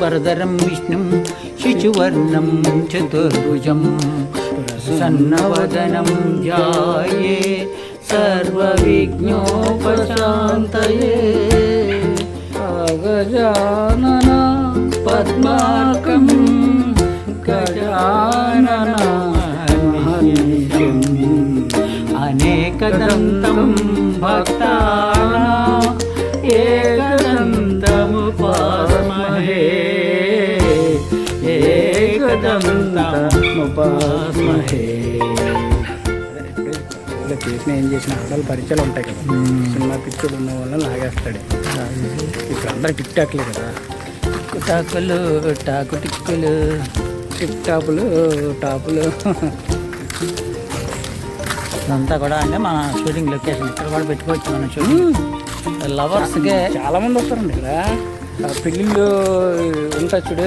वरदरं विष्णुं शिशुवर्णं चतुर्भुजं प्रसन्नवदनं ध्याये सर्वविघ्नोपशान्तये गजानन पद्मार्कं गजाननमहर्निशम् अनेकदन्तं भक्तानां एकदन्तमुपास्महे एकदन्तमुपास्महे. ఇలా చేసిన ఏం చేసిన ఆడవాళ్ళు పరిచయాలు ఉంటాయి కదా, సినిమా పిక్చర్లు ఉన్న వాళ్ళని లాగేస్తాడు. ఇప్పుడు అందరూ టిక్ టాక్లే కదా, టిక్ టాకులు టాకు టిక్కులు టిక్ టాపులు టాపులు ఇదంతా కూడా అంటే మన షూటింగ్ లొకేషన్ ఇక్కడ కూడా పెట్టుకోవచ్చు. మన షూటింగ్ లవర్స్కే చాలామంది వస్తారండి ఇక్కడ. పెళ్ళిళ్ళు ఉంటాయి చూడు,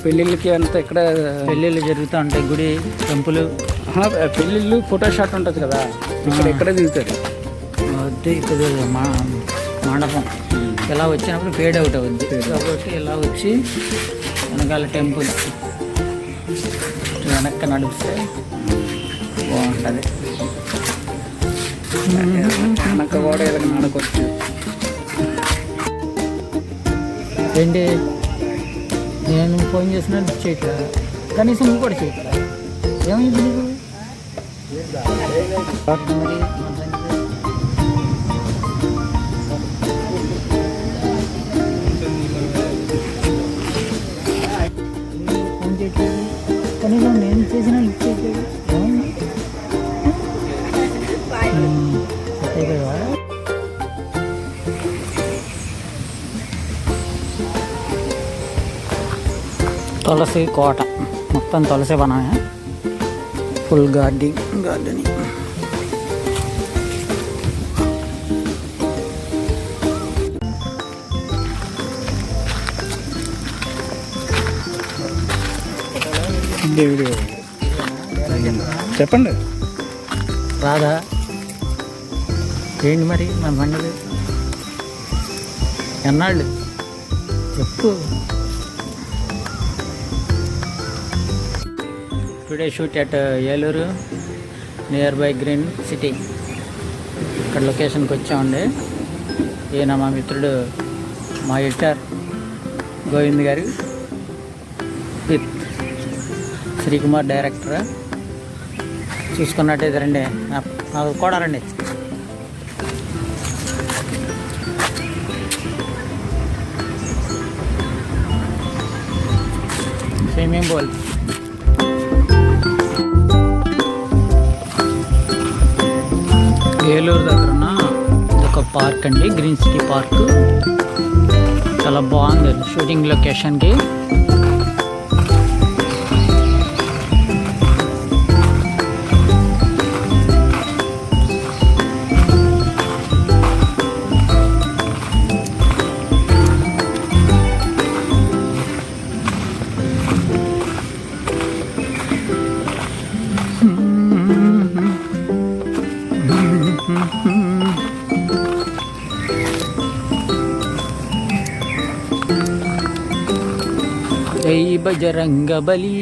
పెళ్ళిళ్ళకి అంతా ఇక్కడ పెళ్ళిళ్ళు జరుగుతూ ఉంటాయి. గుడి టెంపుల్ పెళ్ళిళ్ళు ఫోటో షాట్ ఉంటుంది కదా, ఇక్కడ దిగుతారు. ఇప్పుడు మండపం ఇలా వచ్చినప్పుడు ఫేడ్ అవుట్ అవుద్ది కాబట్టి ఇలా వచ్చి వెనకాల టెంపుల్ వెనక్కి నడిపితే బాగుంటుంది. వెనక కూడా ఏదైనా ఆడుకోవచ్చు. ఏంటి నేను ఫోన్ చేసినా లిఫ్ట్ చేయట్లా, కనీసం నువ్వు కూడా చేయట్లా. ఏమైంది నీకు? మరి ఫోన్ చేయట్లేదు, కనీసం నేను చేసినా లిఫ్ట్ చేయట్లేదు. అంతే కదా. తులసి కోట మొత్తం తులసి వనమే, ఫుల్ గార్డెనింగ్. చెప్పండి రాదా ఏంటి మరి మన పండుగ ఎన్నాళ్ళు చెప్పు. Today shoot at Eluru near by green city. ఇక్కడ లొకేషన్కి వచ్చామండి. ఈయన మా మిత్రుడు, మా ఎడిటర్ గోవింద్ గారు విత్ శ్రీకుమార్ డైరెక్టర్. చూసుకున్నట్టయితే రండి, నాకు కూడా రండి. స్విమ్మింగ్ పూల్ ఏలూరు దగ్గర ఉన్న ఇదొక పార్క్ అండి, గ్రీన్ సిటీ పార్క్. చాలా బాగుంది షూటింగ్ లొకేషన్కి. జై బజరంగ బలి.